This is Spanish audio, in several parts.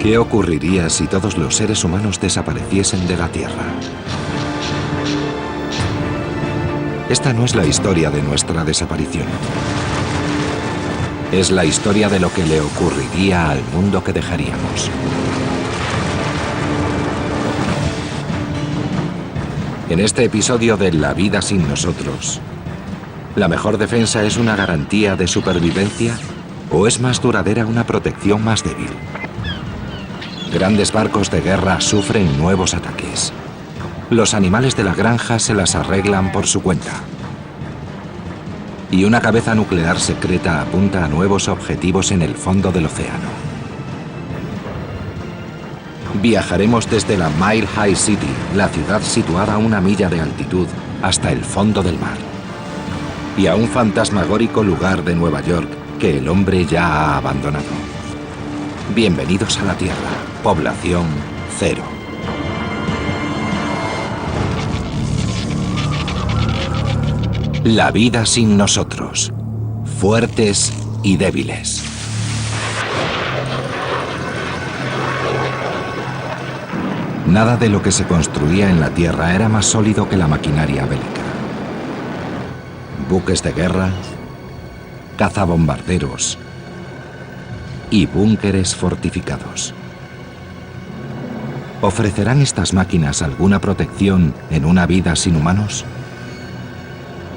¿Qué ocurriría si todos los seres humanos desapareciesen de la Tierra? Esta no es la historia de nuestra desaparición. Es la historia de lo que le ocurriría al mundo que dejaríamos. En este episodio de La vida sin nosotros, ¿la mejor defensa es una garantía de supervivencia o es más duradera una protección más débil? Grandes barcos de guerra sufren nuevos ataques. Los animales de la granja se las arreglan por su cuenta. Y una cabeza nuclear secreta apunta a nuevos objetivos en el fondo del océano. Viajaremos desde la Mile High City, la ciudad situada a 1 milla de altitud, hasta el fondo del mar. Y a un fantasmagórico lugar de Nueva York que el hombre ya ha abandonado. Bienvenidos a la Tierra, población cero. La vida sin nosotros, fuertes y débiles. Nada de lo que se construía en la Tierra era más sólido que la maquinaria bélica. Buques de guerra, cazabombarderos y búnkeres fortificados. ¿Ofrecerán estas máquinas alguna protección en una vida sin humanos?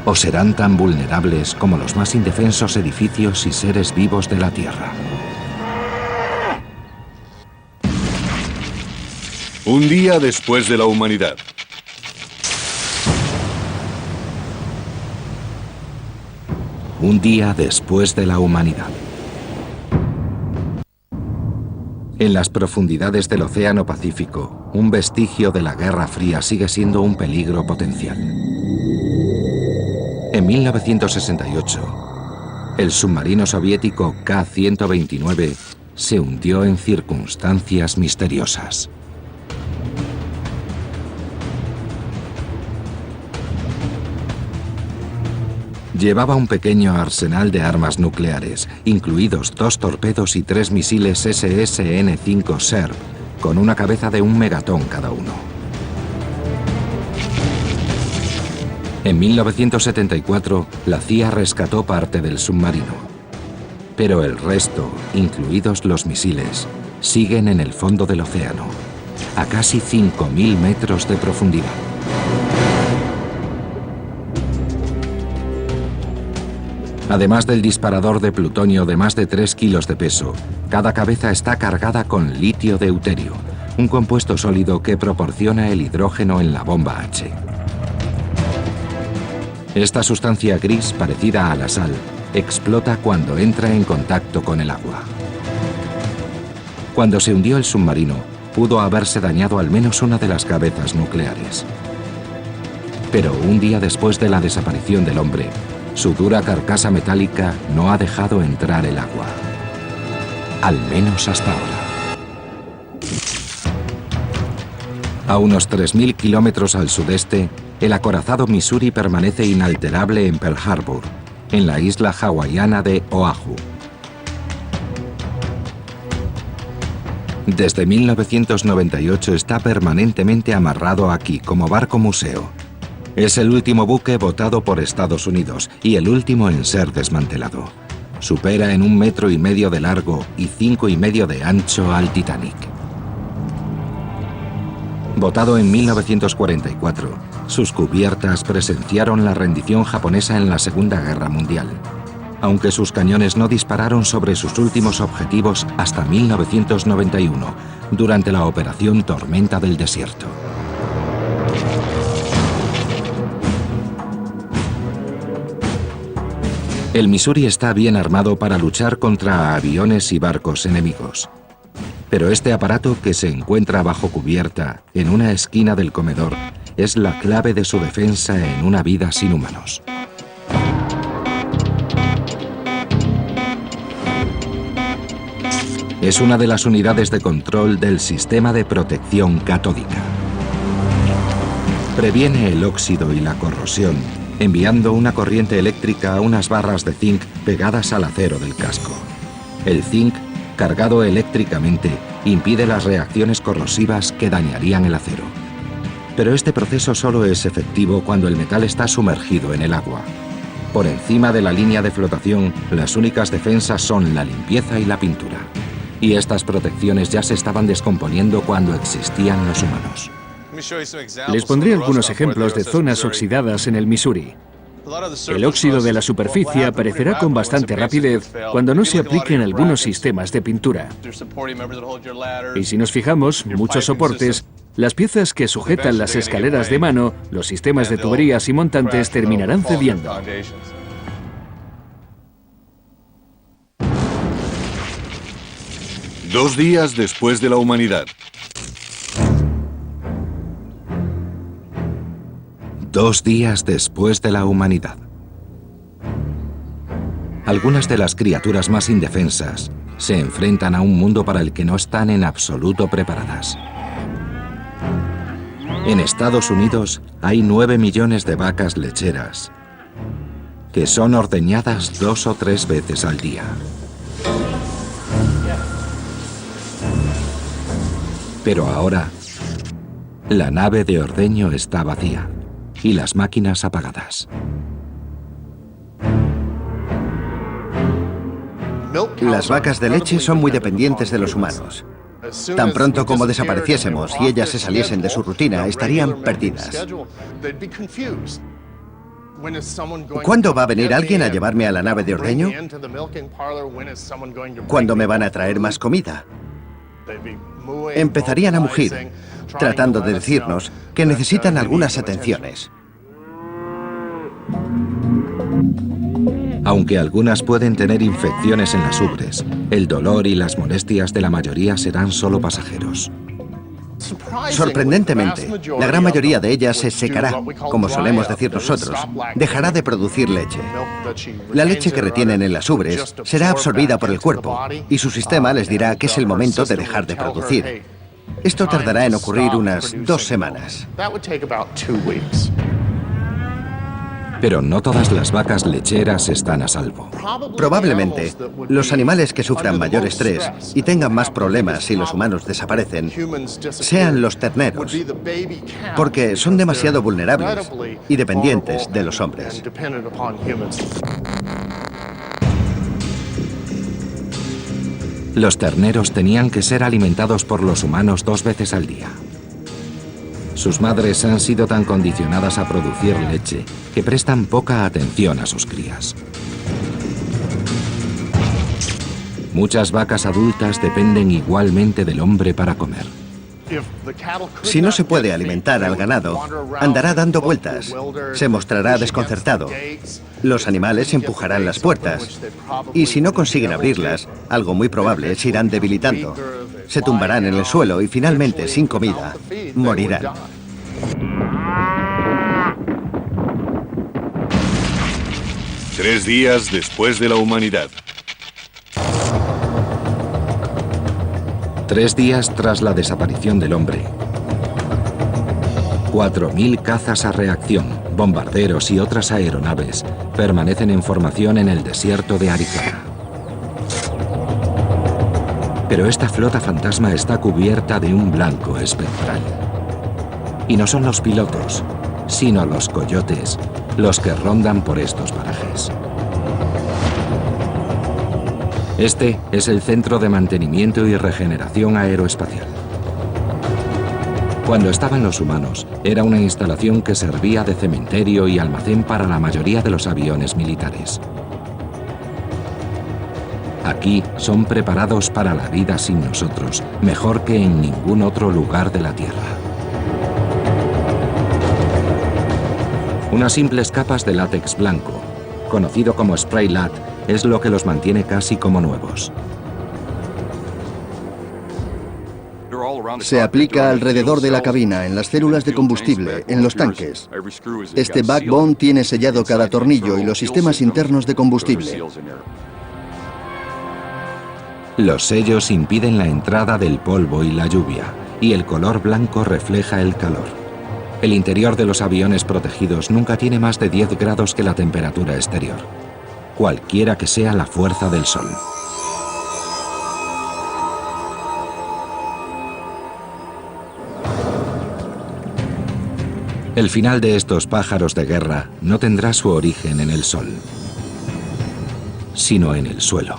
¿O serán tan vulnerables como los más indefensos edificios y seres vivos de la Tierra? Un día después de la humanidad. Un día después de la humanidad. En las profundidades del Océano Pacífico, un vestigio de la Guerra Fría sigue siendo un peligro potencial. En 1968, el submarino soviético K-129 se hundió en circunstancias misteriosas. Llevaba un pequeño arsenal de armas nucleares, incluidos 2 torpedos y 3 misiles SSN-5 SERP, con una cabeza de 1 megatón cada uno. En 1974, la CIA rescató parte del submarino. Pero el resto, incluidos los misiles, siguen en el fondo del océano, a casi 5.000 metros de profundidad. Además del disparador de plutonio de más de 3 kilos de peso, cada cabeza está cargada con litio deuterio, un compuesto sólido que proporciona el hidrógeno en la bomba H. Esta sustancia gris, parecida a la sal, explota cuando entra en contacto con el agua. Cuando se hundió el submarino, pudo haberse dañado al menos una de las cabezas nucleares. Pero un día después de la desaparición del hombre, su dura carcasa metálica no ha dejado entrar el agua. Al menos hasta ahora. A unos 3.000 kilómetros al sudeste, el acorazado Missouri permanece inalterable en Pearl Harbor, en la isla hawaiana de Oahu. Desde 1998 está permanentemente amarrado aquí como barco museo. Es el último buque votado por Estados Unidos y el último en ser desmantelado. Supera en 1,5 metros de largo y 5,5 metros de ancho al Titanic. Votado en 1944, sus cubiertas presenciaron la rendición japonesa en la Segunda Guerra Mundial, aunque sus cañones no dispararon sobre sus últimos objetivos hasta 1991, durante la Operación Tormenta del Desierto. El Missouri está bien armado para luchar contra aviones y barcos enemigos. Pero este aparato, que se encuentra bajo cubierta en una esquina del comedor, es la clave de su defensa en una vida sin humanos. Es una de las unidades de control del sistema de protección catódica. Previene el óxido y la corrosión, enviando una corriente eléctrica a unas barras de zinc pegadas al acero del casco. El zinc, cargado eléctricamente, impide las reacciones corrosivas que dañarían el acero. Pero este proceso solo es efectivo cuando el metal está sumergido en el agua. Por encima de la línea de flotación, las únicas defensas son la limpieza y la pintura. Y estas protecciones ya se estaban descomponiendo cuando existían los humanos. Les pondré algunos ejemplos de zonas oxidadas en el Missouri. El óxido de la superficie aparecerá con bastante rapidez cuando no se apliquen algunos sistemas de pintura. Y si nos fijamos, muchos soportes, las piezas que sujetan las escaleras de mano, los sistemas de tuberías y montantes terminarán cediendo. Dos días después de la humanidad. 2 días después de la humanidad. Algunas de las criaturas más indefensas se enfrentan a un mundo para el que no están en absoluto preparadas. En Estados Unidos hay 9 millones de vacas lecheras que son ordeñadas 2 o 3 veces al día. Pero ahora, la nave de ordeño está vacía y las máquinas apagadas. Las vacas de leche son muy dependientes de los humanos. Tan pronto como desapareciésemos y ellas se saliesen de su rutina, estarían perdidas. ¿Cuándo va a venir alguien a llevarme a la nave de ordeño? ¿Cuándo me van a traer más comida? Empezarían a mugir, tratando de decirnos que necesitan algunas atenciones. Aunque algunas pueden tener infecciones en las ubres, el dolor y las molestias de la mayoría serán solo pasajeros. Sorprendentemente, la gran mayoría de ellas se secará, como solemos decir nosotros, dejará de producir leche. La leche que retienen en las ubres será absorbida por el cuerpo y su sistema les dirá que es el momento de dejar de producir. Esto tardará en ocurrir unas 2 semanas. Pero no todas las vacas lecheras están a salvo. Probablemente, los animales que sufran mayor estrés y tengan más problemas si los humanos desaparecen sean los terneros, porque son demasiado vulnerables y dependientes de los hombres. Los terneros tenían que ser alimentados por los humanos 2 veces al día. Sus madres han sido tan condicionadas a producir leche que prestan poca atención a sus crías. Muchas vacas adultas dependen igualmente del hombre para comer. Si no se puede alimentar al ganado, andará dando vueltas, se mostrará desconcertado. Los animales empujarán las puertas y si no consiguen abrirlas, algo muy probable, se irán debilitando. Se tumbarán en el suelo y finalmente, sin comida, morirán. Tres días después de la humanidad. 3 días tras la desaparición del hombre. 4.000 cazas a reacción, bombarderos y otras aeronaves permanecen en formación en el desierto de Arizona. Pero esta flota fantasma está cubierta de un blanco espectral. Y no son los pilotos, sino los coyotes, los que rondan por estos parajes. Este es el Centro de Mantenimiento y Regeneración Aeroespacial. Cuando estaban los humanos, era una instalación que servía de cementerio y almacén para la mayoría de los aviones militares. Aquí son preparados para la vida sin nosotros, mejor que en ningún otro lugar de la Tierra. Unas simples capas de látex blanco, conocido como spray lat, es lo que los mantiene casi como nuevos. Se aplica alrededor de la cabina, en las células de combustible, en los tanques. Este backbone tiene sellado cada tornillo y los sistemas internos de combustible. Los sellos impiden la entrada del polvo y la lluvia, y el color blanco refleja el calor. El interior de los aviones protegidos nunca tiene más de 10 grados que la temperatura exterior, cualquiera que sea la fuerza del sol. El final de estos pájaros de guerra no tendrá su origen en el sol, sino en el suelo.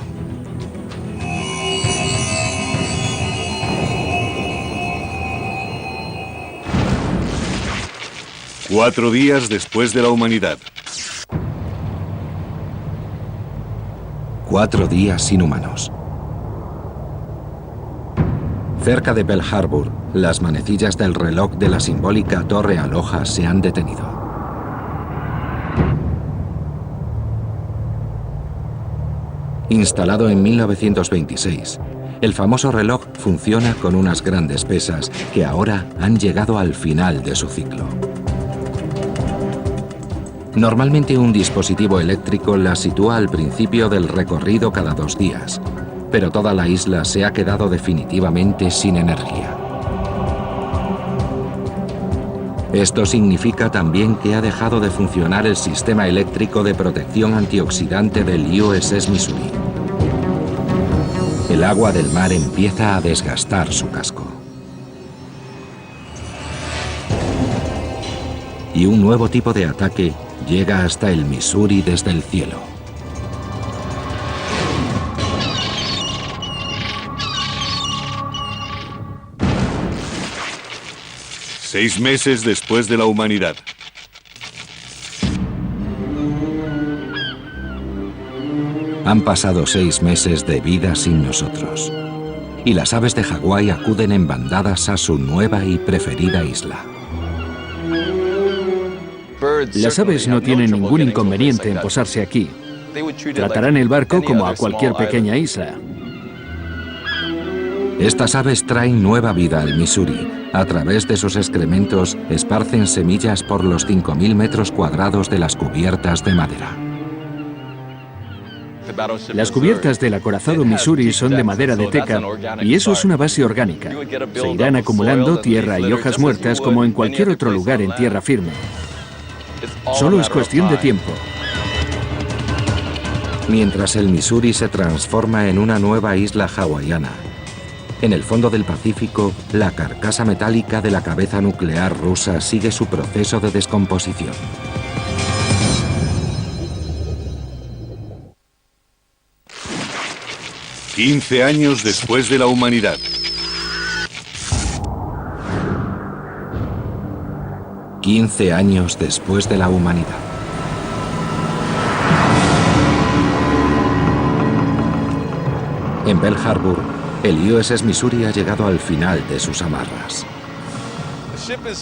Cuatro días después de la humanidad. 4 días sin humanos. Cerca de Pearl Harbor, las manecillas del reloj de la simbólica Torre Aloha se han detenido. Instalado en 1926, el famoso reloj funciona con unas grandes pesas que ahora han llegado al final de su ciclo. Normalmente un dispositivo eléctrico la sitúa al principio del recorrido cada 2 días, pero toda la isla se ha quedado definitivamente sin energía. Esto significa también que ha dejado de funcionar el sistema eléctrico de protección antioxidante del USS Missouri. El agua del mar empieza a desgastar su casco. Y un nuevo tipo de ataque llega hasta el Missouri desde el cielo. Seis meses después de la humanidad. Han pasado 6 meses de vida sin nosotros. Y las aves de Hawái acuden en bandadas a su nueva y preferida isla. Las aves no tienen ningún inconveniente en posarse aquí. Tratarán el barco como a cualquier pequeña isla. Estas aves traen nueva vida al Missouri. A través de sus excrementos esparcen semillas por los 5.000 metros cuadrados de las cubiertas de madera. Las cubiertas del acorazado Missouri son de madera de teca y eso es una base orgánica. Se irán acumulando tierra y hojas muertas como en cualquier otro lugar en tierra firme. Solo es cuestión de tiempo. Mientras el Missouri se transforma en una nueva isla hawaiana, en el fondo del Pacífico, la carcasa metálica de la cabeza nuclear rusa sigue su proceso de descomposición. «15 años después de la humanidad». «15 años después de la humanidad». En Pearl Harbor, el USS Missouri ha llegado al final de sus amarras.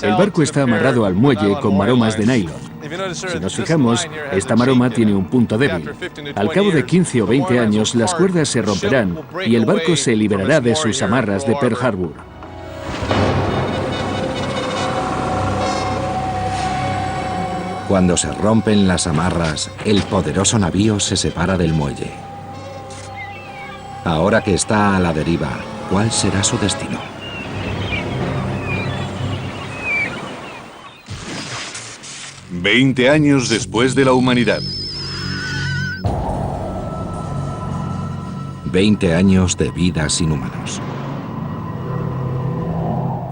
El barco está amarrado al muelle con maromas de nylon. Si nos fijamos, esta maroma tiene un punto débil. Al cabo de 15 o 20 años, las cuerdas se romperán y el barco se liberará de sus amarras de Pearl Harbor. Cuando se rompen las amarras, el poderoso navío se separa del muelle. Ahora que está a la deriva, ¿cuál será su destino? «20 años después de la humanidad». 20 años de vida sin humanos.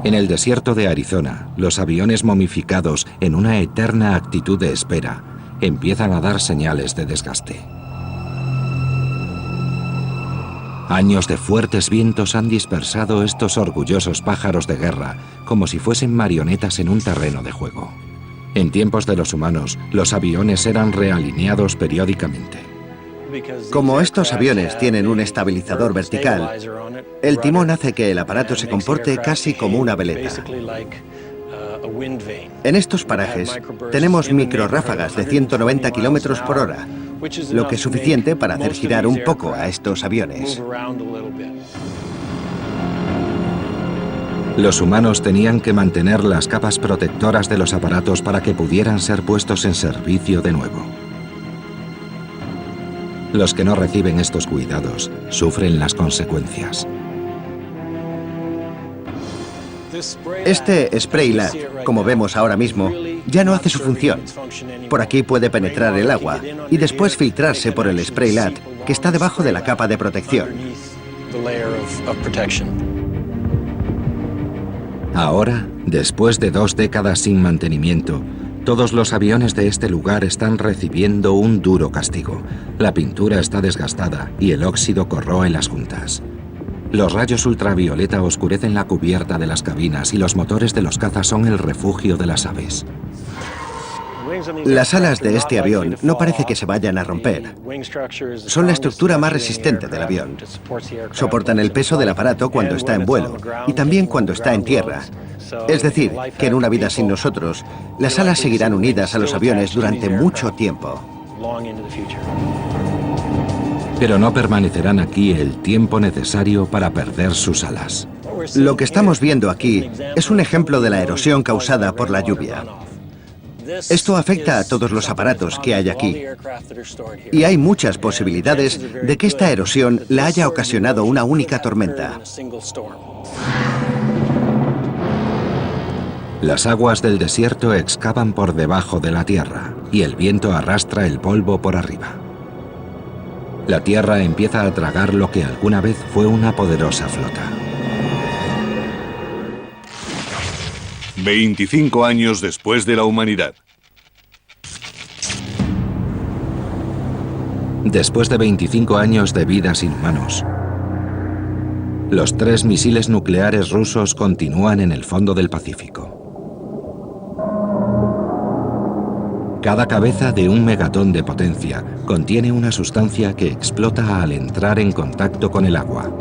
En el desierto de Arizona, los aviones momificados en una eterna actitud de espera empiezan a dar señales de desgaste. Años de fuertes vientos han dispersado estos orgullosos pájaros de guerra como si fuesen marionetas en un terreno de juego. En tiempos de los humanos, los aviones eran realineados periódicamente. Como estos aviones tienen un estabilizador vertical, el timón hace que el aparato se comporte casi como una veleta. En estos parajes tenemos microrráfagas de 190 kilómetros por hora, lo que es suficiente para hacer girar un poco a estos aviones. Los humanos tenían que mantener las capas protectoras de los aparatos para que pudieran ser puestos en servicio de nuevo. Los que no reciben estos cuidados sufren las consecuencias. Este spray lat, como vemos ahora mismo, ya no hace su función. Por aquí puede penetrar el agua y después filtrarse por el spray lat que está debajo de la capa de protección. Ahora, después de 2 décadas sin mantenimiento, todos los aviones de este lugar están recibiendo un duro castigo. La pintura está desgastada y el óxido corroe las juntas. Los rayos ultravioleta oscurecen la cubierta de las cabinas y los motores de los cazas son el refugio de las aves. Las alas de este avión no parece que se vayan a romper. Son la estructura más resistente del avión. Soportan el peso del aparato cuando está en vuelo y también cuando está en tierra. Es decir, que en una vida sin nosotros, las alas seguirán unidas a los aviones durante mucho tiempo. Pero no permanecerán aquí el tiempo necesario para perder sus alas. Lo que estamos viendo aquí es un ejemplo de la erosión causada por la lluvia. Esto afecta a todos los aparatos que hay aquí. Y hay muchas posibilidades de que esta erosión la haya ocasionado una única tormenta. Las aguas del desierto excavan por debajo de la tierra y el viento arrastra el polvo por arriba. La tierra empieza a tragar lo que alguna vez fue una poderosa flota. 25 años después de la humanidad. Después de 25 años de vida sin humanos, los 3 misiles nucleares rusos continúan en el fondo del Pacífico. Cada cabeza de un megatón de potencia contiene una sustancia que explota al entrar en contacto con el agua.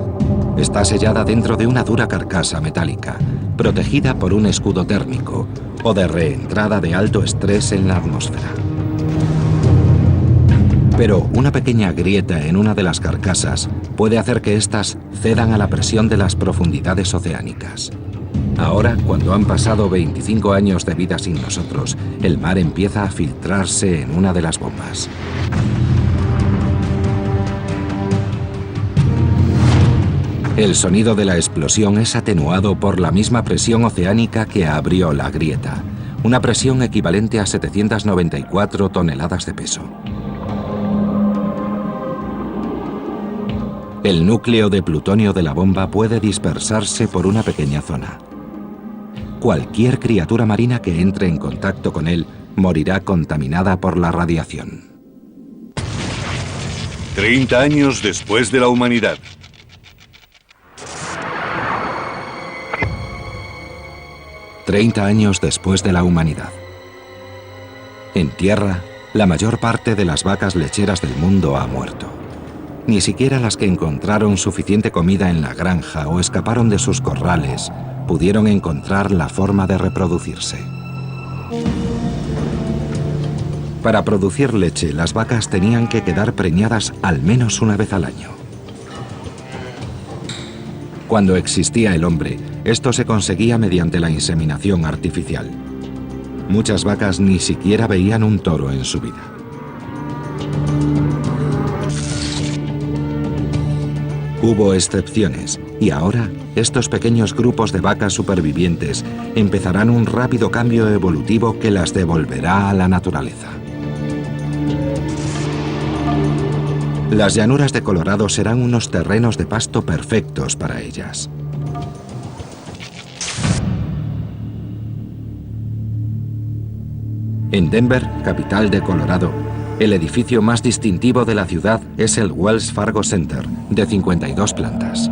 Está sellada dentro de una dura carcasa metálica, protegida por un escudo térmico o de reentrada de alto estrés en la atmósfera. Pero una pequeña grieta en una de las carcasas puede hacer que éstas cedan a la presión de las profundidades oceánicas. Ahora, cuando han pasado 25 años de vida sin nosotros, el mar empieza a filtrarse en una de las bombas. El sonido de la explosión es atenuado por la misma presión oceánica que abrió la grieta, una presión equivalente a 794 toneladas de peso. El núcleo de plutonio de la bomba puede dispersarse por una pequeña zona. Cualquier criatura marina que entre en contacto con él morirá contaminada por la radiación. 30 años después de la humanidad. «30 años después de la humanidad. En tierra, la mayor parte de las vacas lecheras del mundo ha muerto. Ni siquiera las que encontraron suficiente comida en la granja o escaparon de sus corrales pudieron encontrar la forma de reproducirse. Para producir leche, las vacas tenían que quedar preñadas al menos una vez al año. Cuando existía el hombre, esto se conseguía mediante la inseminación artificial. Muchas vacas ni siquiera veían un toro en su vida. Hubo excepciones, y ahora estos pequeños grupos de vacas supervivientes empezarán un rápido cambio evolutivo que las devolverá a la naturaleza. Las llanuras de Colorado serán unos terrenos de pasto perfectos para ellas. En Denver, capital de Colorado, el edificio más distintivo de la ciudad es el Wells Fargo Center, de 52 plantas.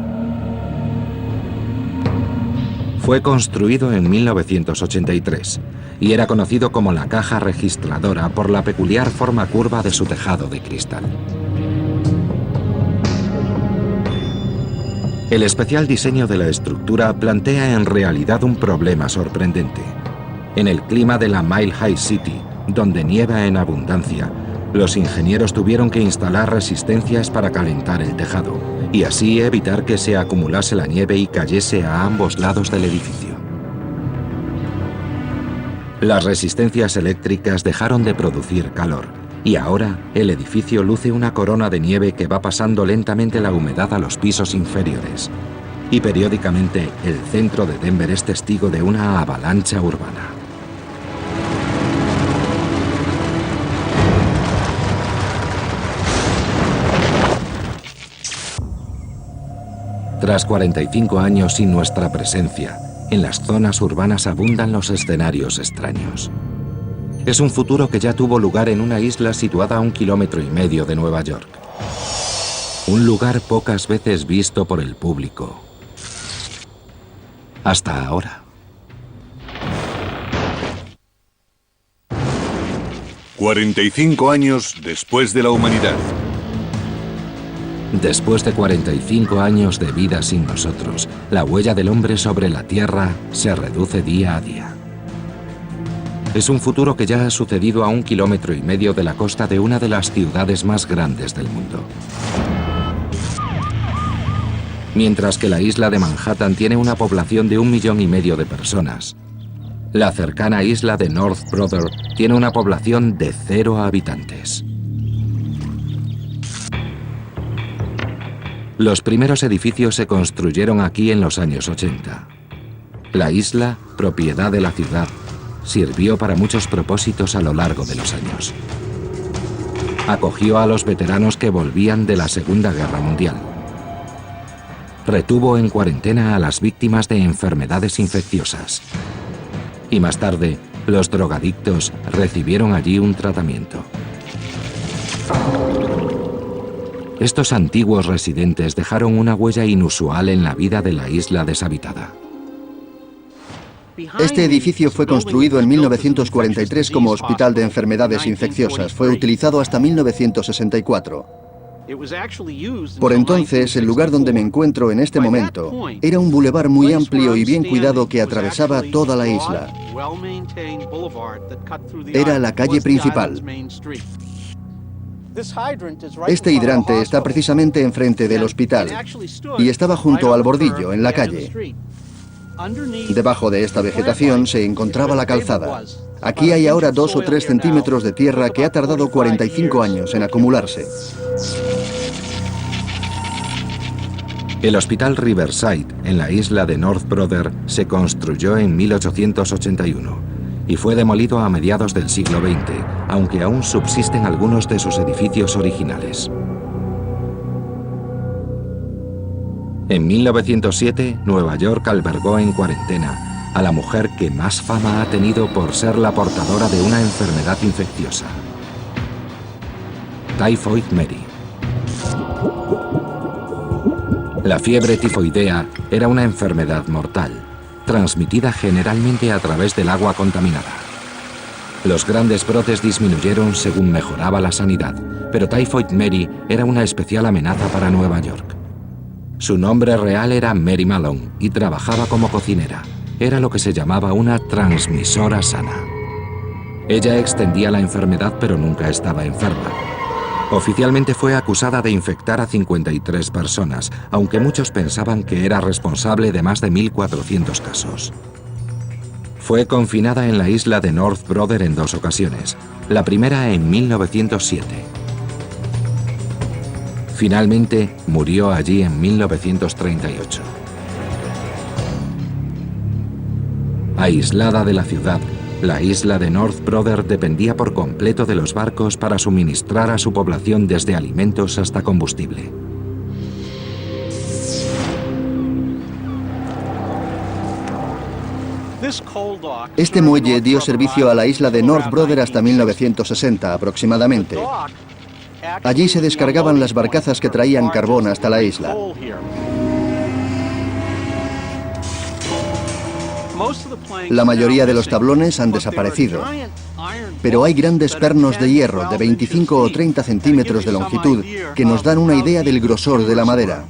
Fue construido en 1983 y era conocido como la caja registradora por la peculiar forma curva de su tejado de cristal. El especial diseño de la estructura plantea en realidad un problema sorprendente. En el clima de la Mile High City, donde nieva en abundancia, los ingenieros tuvieron que instalar resistencias para calentar el tejado y así evitar que se acumulase la nieve y cayese a ambos lados del edificio. Las resistencias eléctricas dejaron de producir calor y ahora el edificio luce una corona de nieve que va pasando lentamente la humedad a los pisos inferiores. Y periódicamente el centro de Denver es testigo de una avalancha urbana. Tras 45 años sin nuestra presencia, en las zonas urbanas abundan los escenarios extraños. Es un futuro que ya tuvo lugar en una isla situada a 1,5 kilómetros de Nueva York. Un lugar pocas veces visto por el público. Hasta ahora. 45 años después de la humanidad. Después de 45 años de vida sin nosotros, la huella del hombre sobre la Tierra se reduce día a día. Es un futuro que ya ha sucedido a 1,5 kilómetros de la costa de una de las ciudades más grandes del mundo. Mientras que la isla de Manhattan tiene una población de 1,5 millones de personas, la cercana isla de North Brother tiene una población de 0 habitantes. Los primeros edificios se construyeron aquí en los años 80. La isla, propiedad de la ciudad, sirvió para muchos propósitos a lo largo de los años. Acogió a los veteranos que volvían de la Segunda Guerra Mundial. Retuvo en cuarentena a las víctimas de enfermedades infecciosas. Y más tarde, los drogadictos recibieron allí un tratamiento. Estos antiguos residentes dejaron una huella inusual en la vida de la isla deshabitada. Este edificio fue construido en 1943 como hospital de enfermedades infecciosas. Fue utilizado hasta 1964. Por entonces, el lugar donde me encuentro en este momento era un bulevar muy amplio y bien cuidado que atravesaba toda la isla. Era la calle principal. Este hidrante está precisamente enfrente del hospital y estaba junto al bordillo, en la calle. Debajo de esta vegetación se encontraba la calzada. Aquí hay ahora 2 o 3 centímetros de tierra que ha tardado 45 años en acumularse. El Hospital Riverside, en la isla de North Brother, se construyó en 1881 y fue demolido a mediados del siglo XX, aunque aún subsisten algunos de sus edificios originales. En 1907, Nueva York albergó en cuarentena a la mujer que más fama ha tenido por ser la portadora de una enfermedad infecciosa: Typhoid Mary. La fiebre tifoidea era una enfermedad mortal, transmitida generalmente a través del agua contaminada. Los grandes brotes disminuyeron según mejoraba la sanidad, pero Typhoid Mary era una especial amenaza para Nueva York. Su nombre real era Mary Malone y trabajaba como cocinera. Era lo que se llamaba una transmisora sana. Ella extendía la enfermedad, pero nunca estaba enferma. Oficialmente fue acusada de infectar a 53 personas, aunque muchos pensaban que era responsable de más de 1.400 casos. Fue confinada en la isla de North Brother en 2 ocasiones, la primera en 1907. Finalmente, murió allí en 1938. Aislada de la ciudad, la isla de North Brother dependía por completo de los barcos para suministrar a su población desde alimentos hasta combustible. Este muelle dio servicio a la isla de North Brother hasta 1960 aproximadamente. Allí se descargaban las barcazas que traían carbón hasta la isla. La mayoría de los tablones han desaparecido, pero hay grandes pernos de hierro de 25 o 30 centímetros de longitud que nos dan una idea del grosor de la madera.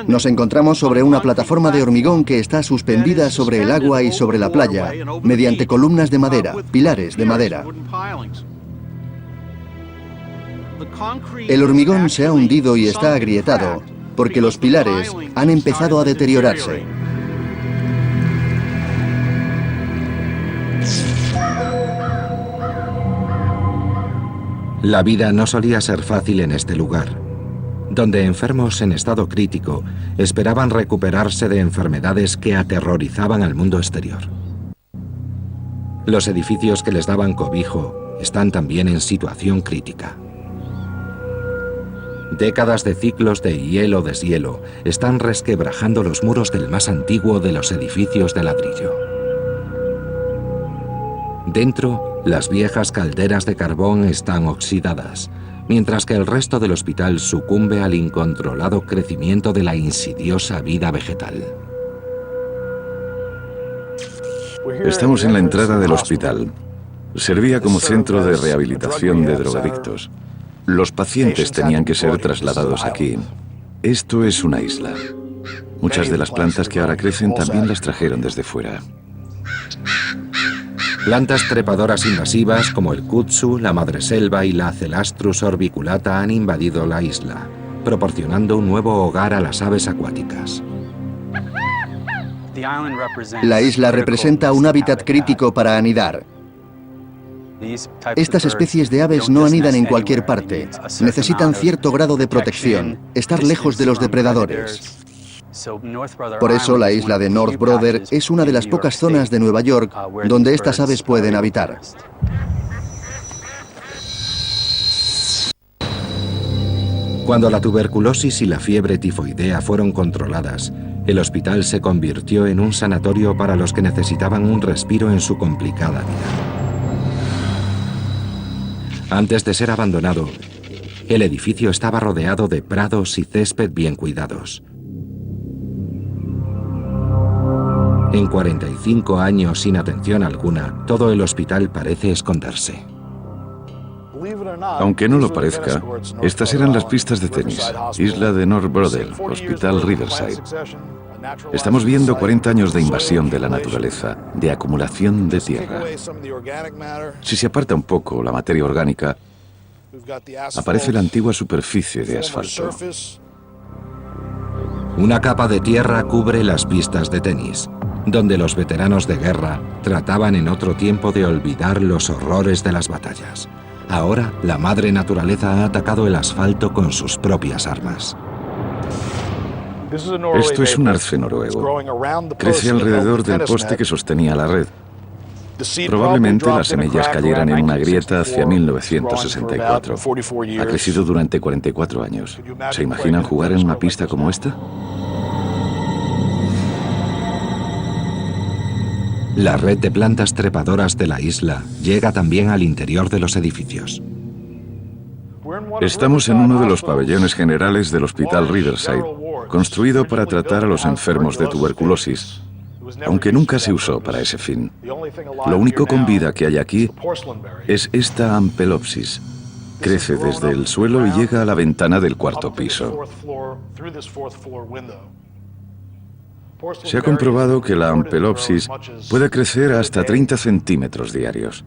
Nos encontramos sobre una plataforma de hormigón que está suspendida sobre el agua y sobre la playa, mediante columnas de madera, pilares de madera. El hormigón se ha hundido y está agrietado, porque los pilares han empezado a deteriorarse. La vida no solía ser fácil en este lugar, donde enfermos en estado crítico esperaban recuperarse de enfermedades que aterrorizaban al mundo exterior. Los edificios que les daban cobijo están también en situación crítica. Décadas de ciclos de hielo-deshielo están resquebrajando los muros del más antiguo de los edificios de ladrillo. Dentro, las viejas calderas de carbón están oxidadas, mientras que el resto del hospital sucumbe al incontrolado crecimiento de la insidiosa vida vegetal. Estamos en la entrada del hospital. Servía como centro de rehabilitación de drogadictos. Los pacientes tenían que ser trasladados aquí. Esto es una isla. Muchas de las plantas que ahora crecen también las trajeron desde fuera. Plantas trepadoras invasivas como el kudzu, la madreselva y la Celastrus orbiculata han invadido la isla, proporcionando un nuevo hogar a las aves acuáticas. La isla representa un hábitat crítico para anidar. Estas especies de aves no anidan en cualquier parte. Necesitan cierto grado de protección, estar lejos de los depredadores. Por eso la isla de North Brother es una de las pocas zonas de Nueva York donde estas aves pueden habitar. Cuando la tuberculosis y la fiebre tifoidea fueron controladas, el hospital se convirtió en un sanatorio para los que necesitaban un respiro en su complicada vida. Antes de ser abandonado, el edificio estaba rodeado de prados y césped bien cuidados. En 45 años sin atención alguna, todo el hospital parece esconderse. Aunque no lo parezca, estas eran las pistas de tenis. Isla de North Brother, Hospital Riverside. Estamos viendo 40 años de invasión de la naturaleza, de acumulación de tierra. Si se aparta un poco la materia orgánica, aparece la antigua superficie de asfalto. Una capa de tierra cubre las pistas de tenis, donde los veteranos de guerra trataban en otro tiempo de olvidar los horrores de las batallas. Ahora, la madre naturaleza ha atacado el asfalto con sus propias armas. Esto es un arce noruego. Crece alrededor del poste que sostenía la red. Probablemente las semillas cayeran en una grieta hacia 1964. Ha crecido durante 44 años. ¿Se imaginan jugar en una pista como esta? La red de plantas trepadoras de la isla llega también al interior de los edificios. Estamos en uno de los pabellones generales del Hospital Riverside, construido para tratar a los enfermos de tuberculosis, aunque nunca se usó para ese fin. Lo único con vida que hay aquí es esta Ampelopsis. Crece desde el suelo y llega a la ventana del cuarto piso. Se ha comprobado que la Ampelopsis puede crecer hasta 30 centímetros diarios.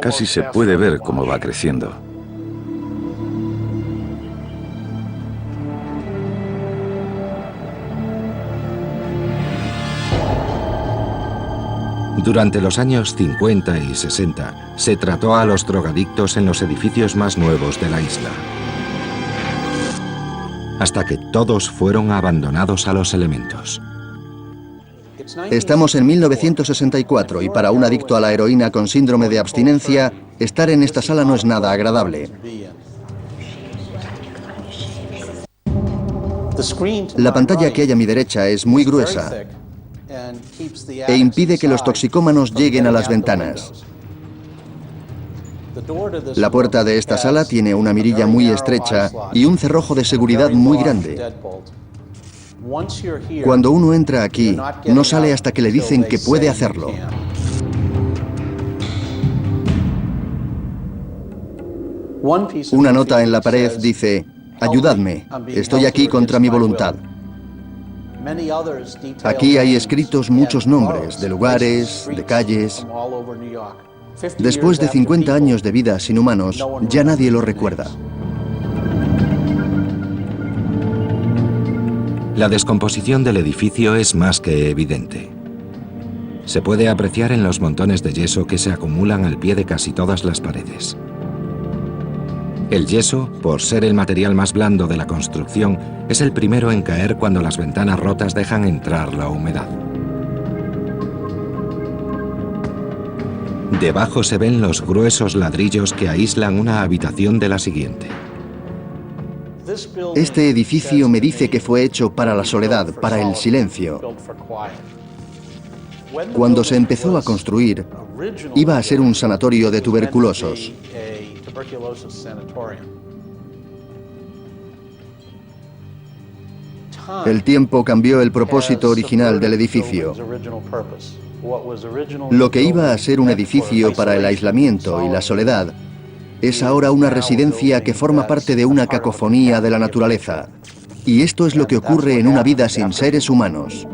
Casi se puede ver cómo va creciendo. Durante los años 50 y 60, se trató a los drogadictos en los edificios más nuevos de la isla, hasta que todos fueron abandonados a los elementos. Estamos en 1964 y para un adicto a la heroína con síndrome de abstinencia, estar en esta sala no es nada agradable. La pantalla que hay a mi derecha es muy gruesa e impide que los toxicómanos lleguen a las ventanas. La puerta de esta sala tiene una mirilla muy estrecha y un cerrojo de seguridad muy grande. Cuando uno entra aquí, no sale hasta que le dicen que puede hacerlo. Una nota en la pared dice: ayudadme, estoy aquí contra mi voluntad. Aquí hay escritos muchos nombres de lugares, de calles. Después de 50 años de vida sin humanos, ya nadie lo recuerda. La descomposición del edificio es más que evidente. Se puede apreciar en los montones de yeso que se acumulan al pie de casi todas las paredes. El yeso, por ser el material más blando de la construcción, es el primero en caer cuando las ventanas rotas dejan entrar la humedad. Debajo se ven los gruesos ladrillos que aíslan una habitación de la siguiente. Este edificio me dice que fue hecho para la soledad, para el silencio. Cuando se empezó a construir, iba a ser un sanatorio de tuberculosos. El tiempo cambió el propósito original del edificio. Lo que iba a ser un edificio para el aislamiento y la soledad es ahora una residencia que forma parte de una cacofonía de la naturaleza. Y esto es lo que ocurre en una vida sin seres humanos.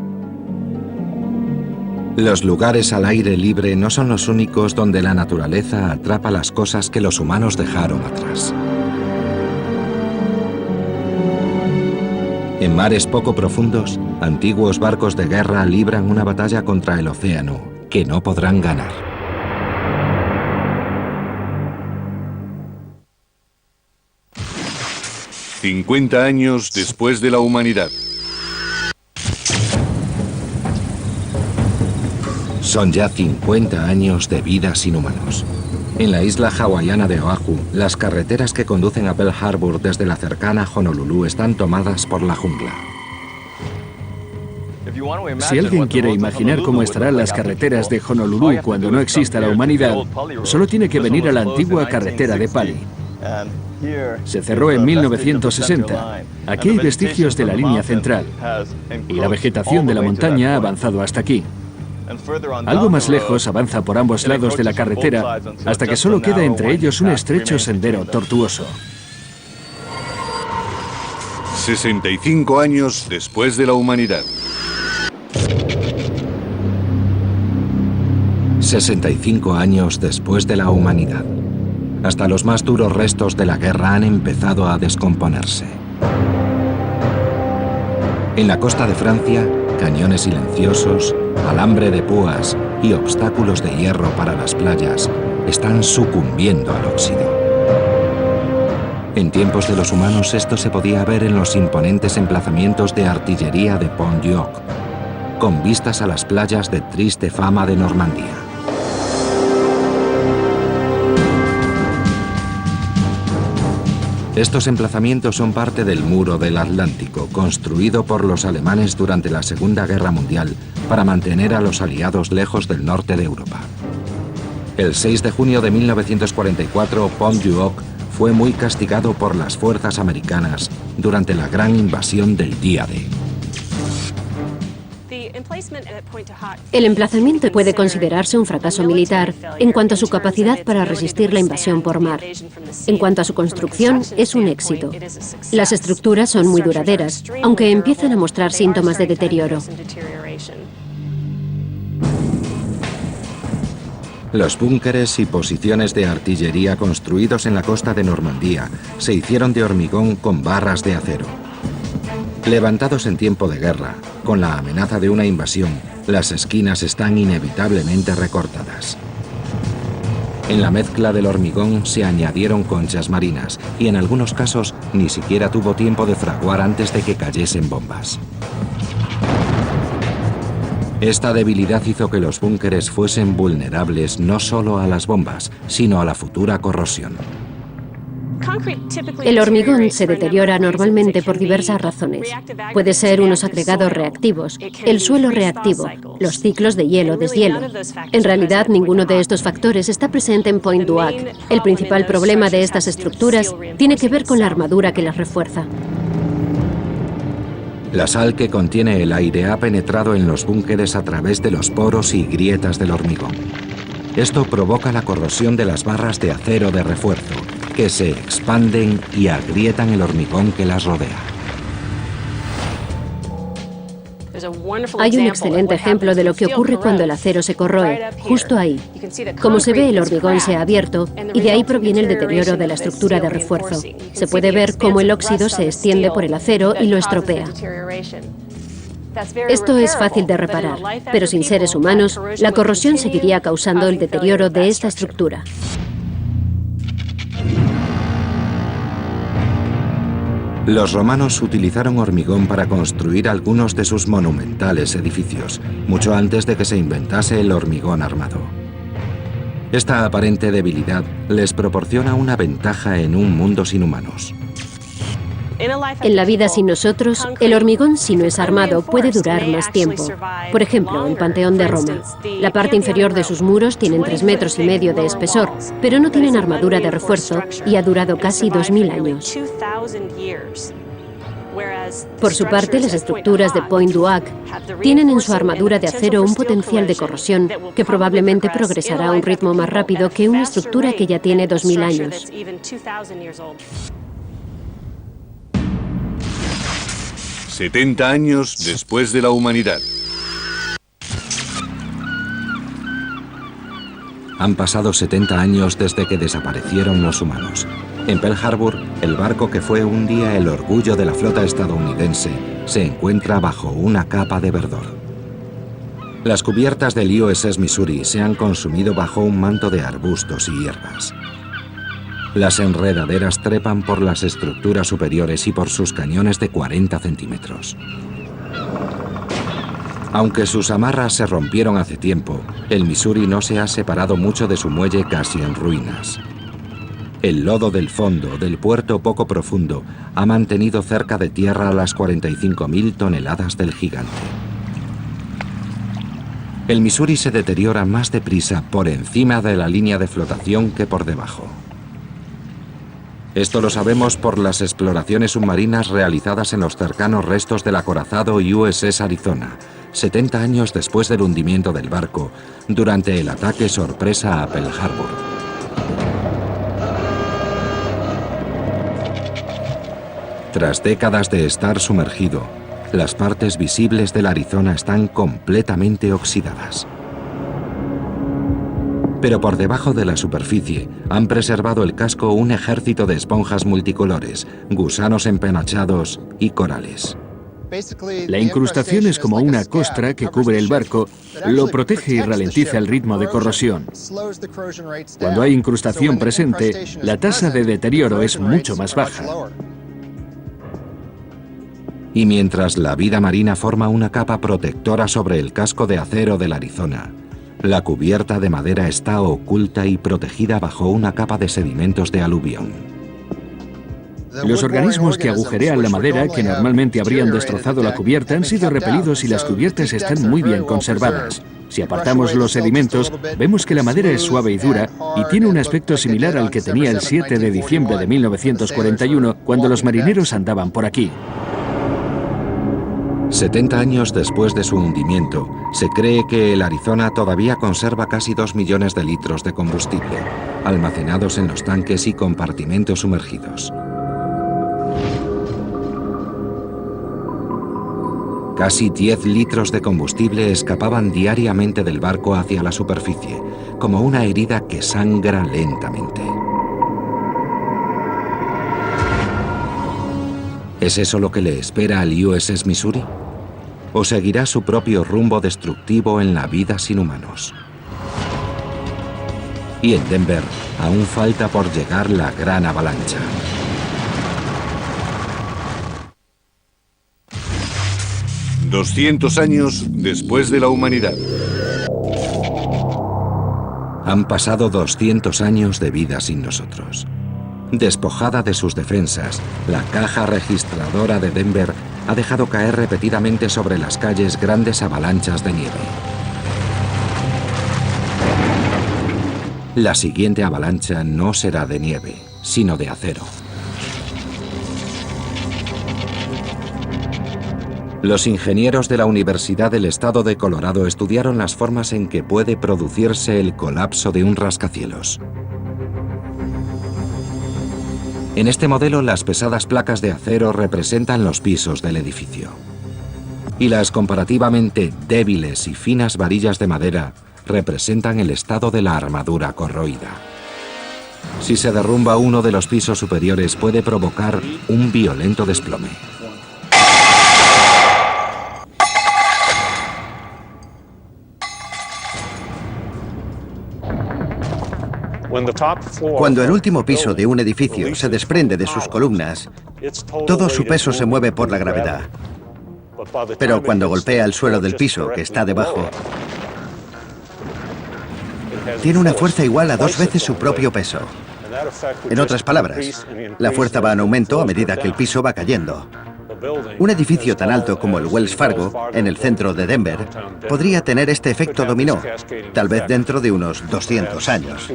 Los lugares al aire libre no son los únicos donde la naturaleza atrapa las cosas que los humanos dejaron atrás. En mares poco profundos, antiguos barcos de guerra libran una batalla contra el océano, que no podrán ganar. «50 años después de la humanidad». Son ya 50 años de vida sin humanos. En la isla hawaiana de Oahu, las carreteras que conducen a Pearl Harbor desde la cercana Honolulu están tomadas por la jungla. Si alguien quiere imaginar cómo estarán las carreteras de Honolulu cuando no exista la humanidad, solo tiene que venir a la antigua carretera de Pali. Se cerró en 1960. Aquí hay vestigios de la línea central y la vegetación de la montaña ha avanzado hasta aquí. Algo más lejos avanza por ambos lados de la carretera hasta que solo queda entre ellos un estrecho sendero tortuoso. 65 años después de la humanidad. 65 años después de la humanidad. Hasta los más duros restos de la guerra han empezado a descomponerse. En la costa de Francia, cañones silenciosos, alambre de púas y obstáculos de hierro para las playas están sucumbiendo al óxido. En tiempos de los humanos esto se podía ver en los imponentes emplazamientos de artillería de Pont-du-Hoc, con vistas a las playas de triste fama de Normandía. Estos emplazamientos son parte del Muro del Atlántico, construido por los alemanes durante la Segunda Guerra Mundial para mantener a los aliados lejos del norte de Europa. El 6 de junio de 1944, Pont-du-Hoc fue muy castigado por las fuerzas americanas durante la gran invasión del Día D. El emplazamiento puede considerarse un fracaso militar en cuanto a su capacidad para resistir la invasión por mar. En cuanto a su construcción, es un éxito. Las estructuras son muy duraderas, aunque empiezan a mostrar síntomas de deterioro. Los búnkeres y posiciones de artillería construidos en la costa de Normandía se hicieron de hormigón con barras de acero. Levantados en tiempo de guerra, con la amenaza de una invasión, las esquinas están inevitablemente recortadas. En la mezcla del hormigón se añadieron conchas marinas y en algunos casos ni siquiera tuvo tiempo de fraguar antes de que cayesen bombas. Esta debilidad hizo que los búnkeres fuesen vulnerables no solo a las bombas, sino a la futura corrosión. El hormigón se deteriora normalmente por diversas razones. Puede ser unos agregados reactivos, el suelo reactivo, los ciclos de hielo-deshielo. En realidad, ninguno de estos factores está presente en Pont-du-Hoc. El principal problema de estas estructuras tiene que ver con la armadura que las refuerza. La sal que contiene el aire ha penetrado en los búnkeres a través de los poros y grietas del hormigón. Esto provoca la corrosión de las barras de acero de refuerzo, que se expanden y agrietan el hormigón que las rodea. Hay un excelente ejemplo de lo que ocurre cuando el acero se corroe, justo ahí. Como se ve, el hormigón se ha abierto y de ahí proviene el deterioro de la estructura de refuerzo. Se puede ver cómo el óxido se extiende por el acero y lo estropea. Esto es fácil de reparar, pero sin seres humanos, la corrosión seguiría causando el deterioro de esta estructura. Los romanos utilizaron hormigón para construir algunos de sus monumentales edificios, mucho antes de que se inventase el hormigón armado. Esta aparente debilidad les proporciona una ventaja en un mundo sin humanos. En la vida sin nosotros, el hormigón, si no es armado, puede durar más tiempo. Por ejemplo, el Panteón de Roma. La parte inferior de sus muros tienen 3,5 metros de espesor, pero no tienen armadura de refuerzo y ha durado casi 2000 años. Por su parte, las estructuras de Pointe du Hoc tienen en su armadura de acero un potencial de corrosión que probablemente progresará a un ritmo más rápido que una estructura que ya tiene 2000 años. 70 años después de la humanidad. Han pasado 70 años desde que desaparecieron los humanos. En Pearl Harbor, el barco que fue un día el orgullo de la flota estadounidense se encuentra bajo una capa de verdor. Las cubiertas del USS Missouri se han consumido bajo un manto de arbustos y hierbas. Las enredaderas trepan por las estructuras superiores y por sus cañones de 40 centímetros. Aunque sus amarras se rompieron hace tiempo, el Missouri no se ha separado mucho de su muelle casi en ruinas. El lodo del fondo del puerto poco profundo ha mantenido cerca de tierra las 45.000 toneladas del gigante. El Missouri se deteriora más deprisa por encima de la línea de flotación que por debajo. Esto lo sabemos por las exploraciones submarinas realizadas en los cercanos restos del acorazado USS Arizona, 70 años después del hundimiento del barco, durante el ataque sorpresa a Pearl Harbor. Tras décadas de estar sumergido, las partes visibles del Arizona están completamente oxidadas. Pero por debajo de la superficie han preservado el casco un ejército de esponjas multicolores, gusanos empenachados y corales. La incrustación es como una costra que cubre el barco, lo protege y ralentiza el ritmo de corrosión. Cuando hay incrustación presente, la tasa de deterioro es mucho más baja. Y mientras la vida marina forma una capa protectora sobre el casco de acero del Arizona, la cubierta de madera está oculta y protegida bajo una capa de sedimentos de aluvión. Los organismos que agujerean la madera, que normalmente habrían destrozado la cubierta, han sido repelidos y las cubiertas están muy bien conservadas. Si apartamos los sedimentos, vemos que la madera es suave y dura y tiene un aspecto similar al que tenía el 7 de diciembre de 1941, cuando los marineros andaban por aquí. 70 años después de su hundimiento, se cree que el Arizona todavía conserva casi 2 millones de litros de combustible, almacenados en los tanques y compartimentos sumergidos. Casi 10 litros de combustible escapaban diariamente del barco hacia la superficie, como una herida que sangra lentamente. ¿Es eso lo que le espera al USS Missouri? ¿O seguirá su propio rumbo destructivo en la vida sin humanos? Y en Denver aún falta por llegar la gran avalancha. ...200 años después de la humanidad. Han pasado 200 años de vida sin nosotros. Despojada de sus defensas, la caja registradora de Denver ha dejado caer repetidamente sobre las calles grandes avalanchas de nieve. La siguiente avalancha no será de nieve, sino de acero. Los ingenieros de la Universidad del Estado de Colorado estudiaron las formas en que puede producirse el colapso de un rascacielos. En este modelo, las pesadas placas de acero representan los pisos del edificio. Y las comparativamente débiles y finas varillas de madera representan el estado de la armadura corroída. Si se derrumba uno de los pisos superiores, puede provocar un violento desplome. Cuando el último piso de un edificio se desprende de sus columnas, todo su peso se mueve por la gravedad. Pero cuando golpea el suelo del piso que está debajo, tiene una fuerza igual a 2 veces su propio peso. En otras palabras, la fuerza va en aumento a medida que el piso va cayendo. Un edificio tan alto como el Wells Fargo, en el centro de Denver, podría tener este efecto dominó, tal vez dentro de unos 200 años.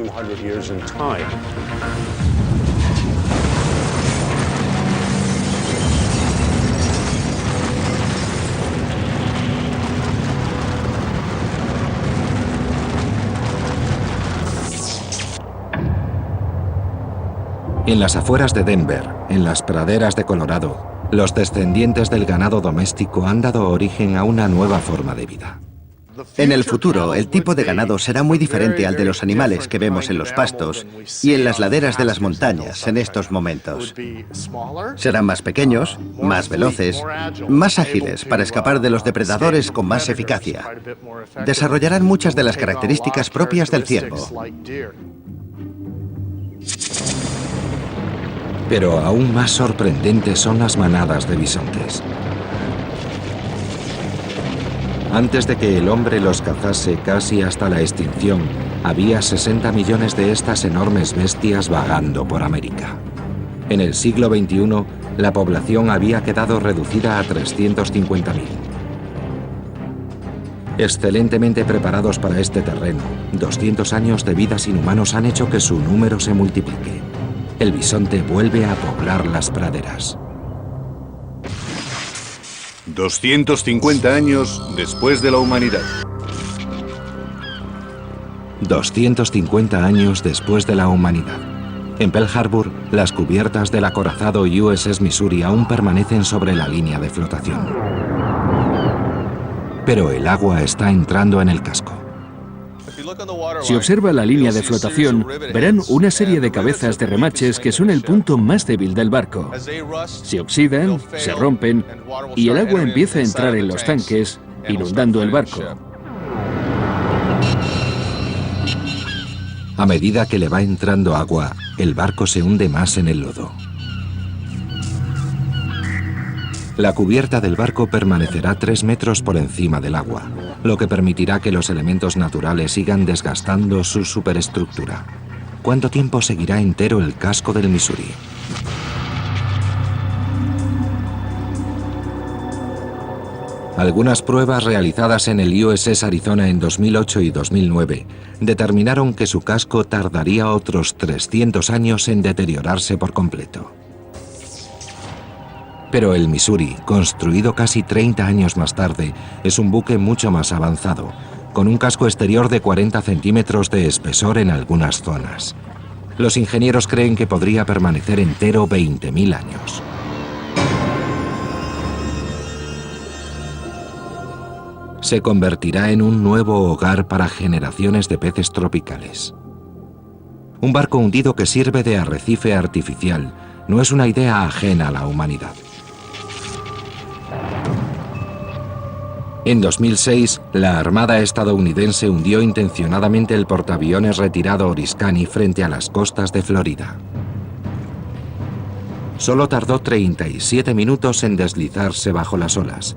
En las afueras de Denver, en las praderas de Colorado, los descendientes del ganado doméstico han dado origen a una nueva forma de vida. En el futuro, el tipo de ganado será muy diferente al de los animales que vemos en los pastos y en las laderas de las montañas en estos momentos. Serán más pequeños, más veloces, más ágiles para escapar de los depredadores con más eficacia. Desarrollarán muchas de las características propias del ciervo. Pero aún más sorprendentes son las manadas de bisontes. Antes de que el hombre los cazase casi hasta la extinción, había 60 millones de estas enormes bestias vagando por América. En el siglo XXI, la población había quedado reducida a 350.000. Excelentemente preparados para este terreno, 200 años de vida sin humanos han hecho que su número se multiplique. El bisonte vuelve a poblar las praderas. 250 años después de la humanidad. 250 años después de la humanidad. En Pearl Harbor, las cubiertas del acorazado USS Missouri aún permanecen sobre la línea de flotación. Pero el agua está entrando en el casco. Si observa la línea de flotación, verán una serie de cabezas de remaches que son el punto más débil del barco. Se oxidan, se rompen y el agua empieza a entrar en los tanques, inundando el barco. A medida que le va entrando agua, el barco se hunde más en el lodo. La cubierta del barco permanecerá 3 metros por encima del agua, lo que permitirá que los elementos naturales sigan desgastando su superestructura. ¿Cuánto tiempo seguirá entero el casco del Missouri? Algunas pruebas realizadas en el USS Arizona en 2008 y 2009 determinaron que su casco tardaría otros 300 años en deteriorarse por completo. Pero el Missouri, construido casi 30 años más tarde, es un buque mucho más avanzado, con un casco exterior de 40 centímetros de espesor en algunas zonas. Los ingenieros creen que podría permanecer entero 20.000 años. Se convertirá en un nuevo hogar para generaciones de peces tropicales. Un barco hundido que sirve de arrecife artificial no es una idea ajena a la humanidad. En 2006, la Armada estadounidense hundió intencionadamente el portaaviones retirado Oriskany frente a las costas de Florida. Solo tardó 37 minutos en deslizarse bajo las olas,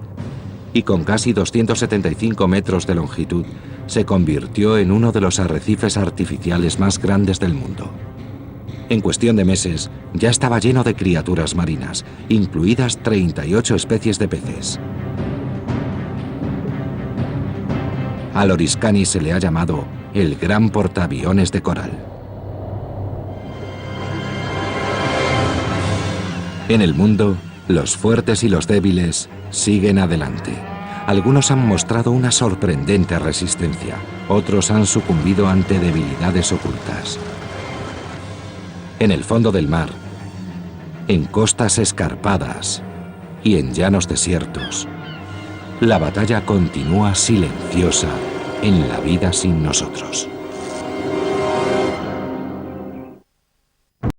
y con casi 275 metros de longitud, se convirtió en uno de los arrecifes artificiales más grandes del mundo. En cuestión de meses, ya estaba lleno de criaturas marinas, incluidas 38 especies de peces. Al Oriskany se le ha llamado el gran portaaviones de coral. En el mundo, los fuertes y los débiles siguen adelante. Algunos han mostrado una sorprendente resistencia, otros han sucumbido ante debilidades ocultas. En el fondo del mar, en costas escarpadas y en llanos desiertos, la batalla continúa silenciosa en la vida sin nosotros.